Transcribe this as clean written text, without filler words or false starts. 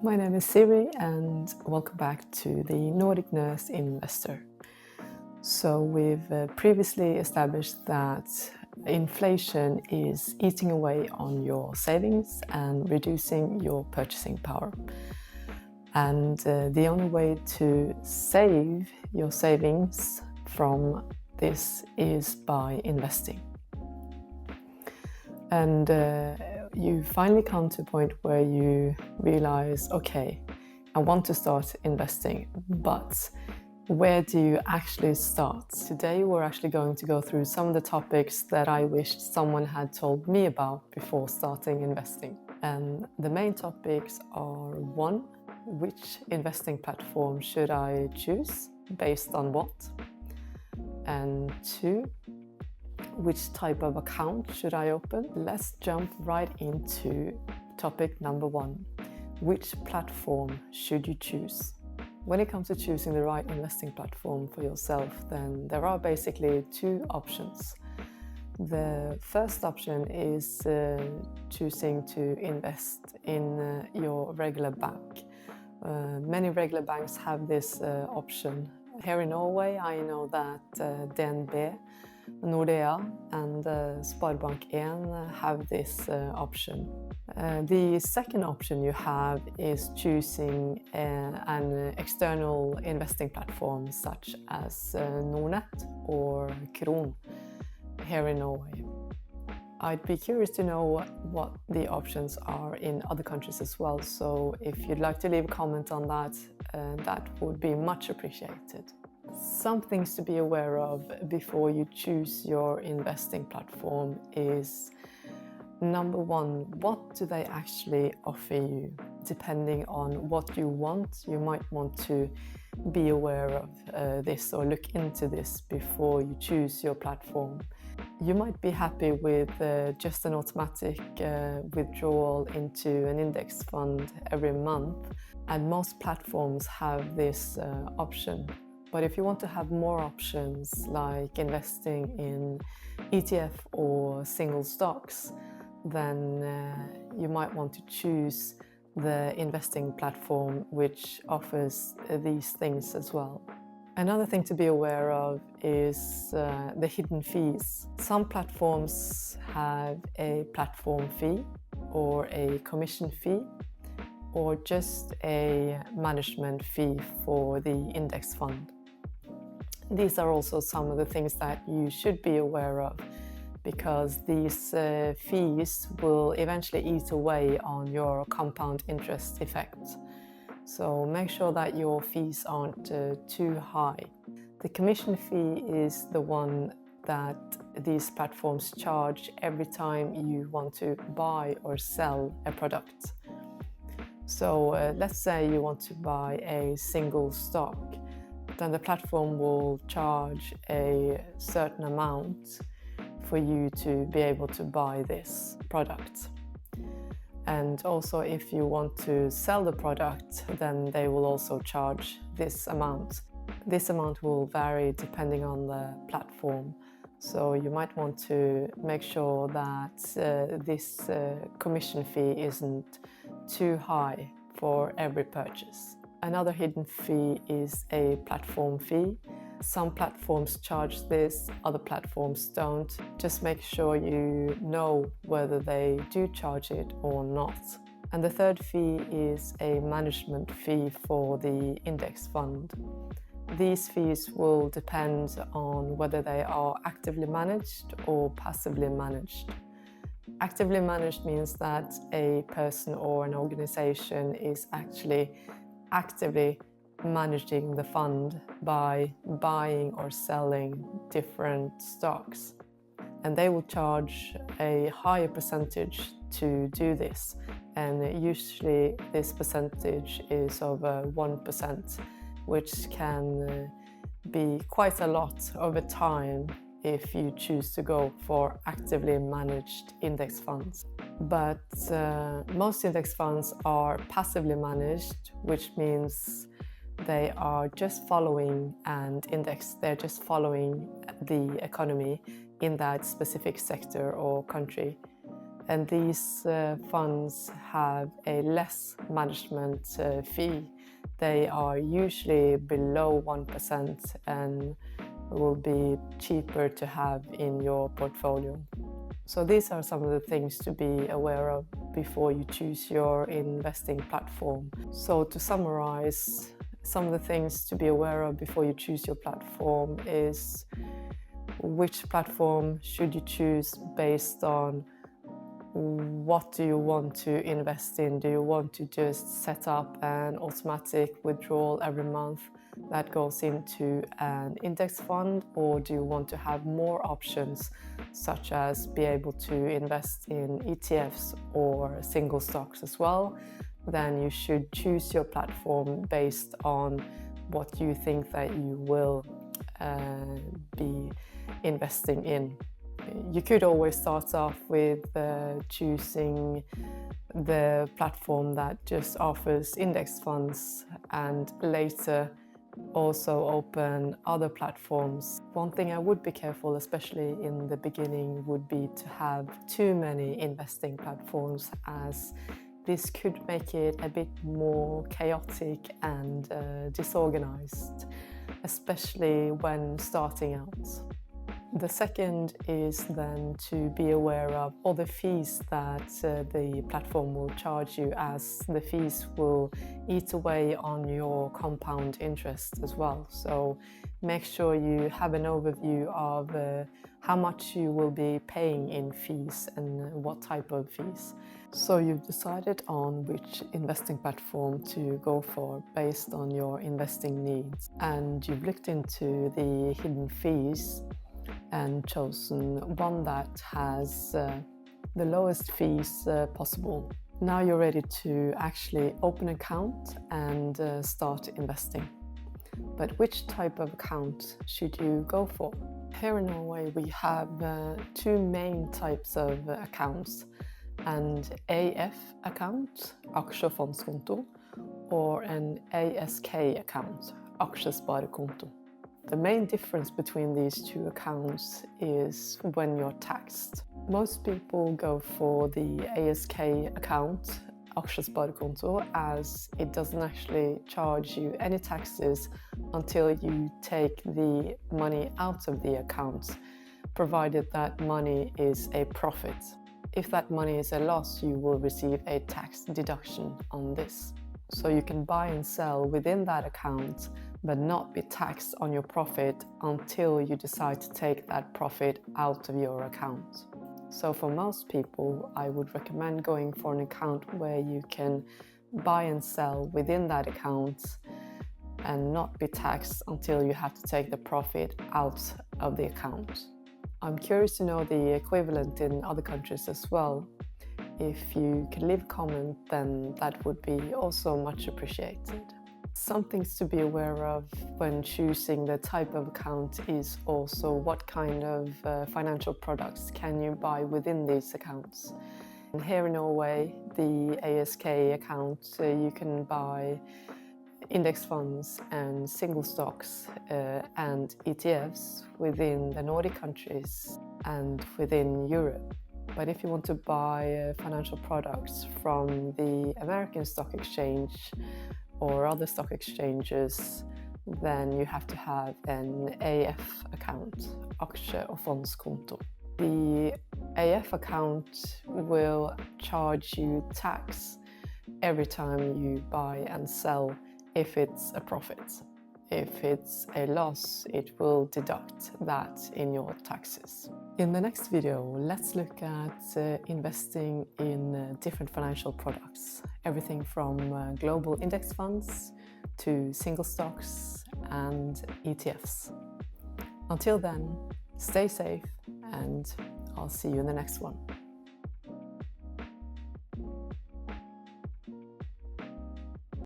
My name is Siri and welcome back to the Nordic Nurse Investor. So we've previously established that inflation is eating away on your savings and reducing your purchasing power. And the only way to save your savings from this is by investing. And you finally come to a point where you realize, okay, I want to start investing, but where do you actually start? Today we're actually going to go through some of the topics that I wished someone had told me about before starting investing. And the main topics are: 1, which investing platform should I choose, based on what? And 2, which type of account should I open? Let's jump right into topic number 1. Which platform should you choose? When it comes to choosing the right investing platform for yourself, then there are basically 2 options. The first option is choosing to invest in your regular bank. Many regular banks have this option. Here in Norway, I know that DNB, Nordea and Sparebank1 have this option. The second option you have is choosing an external investing platform such as Nordnet or Kron here in Norway. I'd be curious to know what the options are in other countries as well, so if you'd like to leave a comment on that, that would be much appreciated. Some things to be aware of before you choose your investing platform is: number 1, what do they actually offer you? Depending on what you want, you might want to be aware of this or look into this before you choose your platform. You might be happy with just an automatic withdrawal into an index fund every month, and most platforms have this option. But if you want to have more options, like investing in ETF or single stocks, then you might want to choose the investing platform which offers these things as well. Another thing to be aware of is the hidden fees. Some platforms have a platform fee or a commission fee or just a management fee for the index fund. These are also some of the things that you should be aware of, because these fees will eventually eat away on your compound interest effect. So make sure that your fees aren't too high. The commission fee is the one that these platforms charge every time you want to buy or sell a product. So let's say you want to buy a single stock, then the platform will charge a certain amount for you to be able to buy this product. And also, if you want to sell the product, then they will also charge this amount. This amount will vary depending on the platform. So you might want to make sure that this commission fee isn't too high for every purchase. Another hidden fee is a platform fee. Some platforms charge this, other platforms don't. Just make sure you know whether they do charge it or not. And the third fee is a management fee for the index fund. These fees will depend on whether they are actively managed or passively managed. Actively managed means that a person or an organization is actually actively managing the fund by buying or selling different stocks. And they will charge a higher percentage to do this. And usually this percentage is over 1%, which can be quite a lot over time if you choose to go for actively managed index funds. But most index funds are passively managed, which means they are just following an index. They're just following the economy in that specific sector or country. And these funds have a less management fee. They are usually below 1% and will be cheaper to have in your portfolio. So these are some of the things to be aware of before you choose your investing platform. So to summarize, some of the things to be aware of before you choose your platform is which platform should you choose based on what do you want to invest in? Do you want to just set up an automatic withdrawal every month that goes into an index fund, or do you want to have more options, such as be able to invest in ETFs or single stocks as well? Then you should choose your platform based on what you think that you will be investing in. You could always start off with choosing the platform that just offers index funds and later also open other platforms. One thing I would be careful, especially in the beginning, would be to have too many investing platforms, as this could make it a bit more chaotic and disorganized, especially when starting out. The second is then to be aware of all the fees that the platform will charge you, as the fees will eat away on your compound interest as well. So make sure you have an overview of how much you will be paying in fees and what type of fees. So you've decided on which investing platform to go for based on your investing needs, and you've looked into the hidden fees and chosen one that has the lowest fees possible. Now you're ready to actually open an account and start investing. But which type of account should you go for? Here in Norway we have two main types of accounts: an AF account, fondskonto, or an ASK account, Aksjesparekonto. The main difference between these two accounts is when you're taxed. Most people go for the ASK account, Aksjesparekonto, as it doesn't actually charge you any taxes until you take the money out of the account, provided that money is a profit. If that money is a loss, you will receive a tax deduction on this. So you can buy and sell within that account, but not be taxed on your profit until you decide to take that profit out of your account. So for most people, I would recommend going for an account where you can buy and sell within that account and not be taxed until you have to take the profit out of the account. I'm curious to know the equivalent in other countries as well. If you could leave a comment, then that would be also much appreciated. Some things to be aware of when choosing the type of account is also what kind of financial products can you buy within these accounts. And here in Norway, the ASK account, you can buy index funds and single stocks and ETFs within the Nordic countries and within Europe. But if you want to buy financial products from the American stock exchange or other stock exchanges, then you have to have an AF account, aksje- or fondskonto. The AF account will charge you tax every time you buy and sell if it's a profit. If it's a loss, it will deduct that in your taxes. In the next video, let's look at investing in different financial products. Everything from global index funds to single stocks and ETFs. Until then, stay safe and I'll see you in the next one.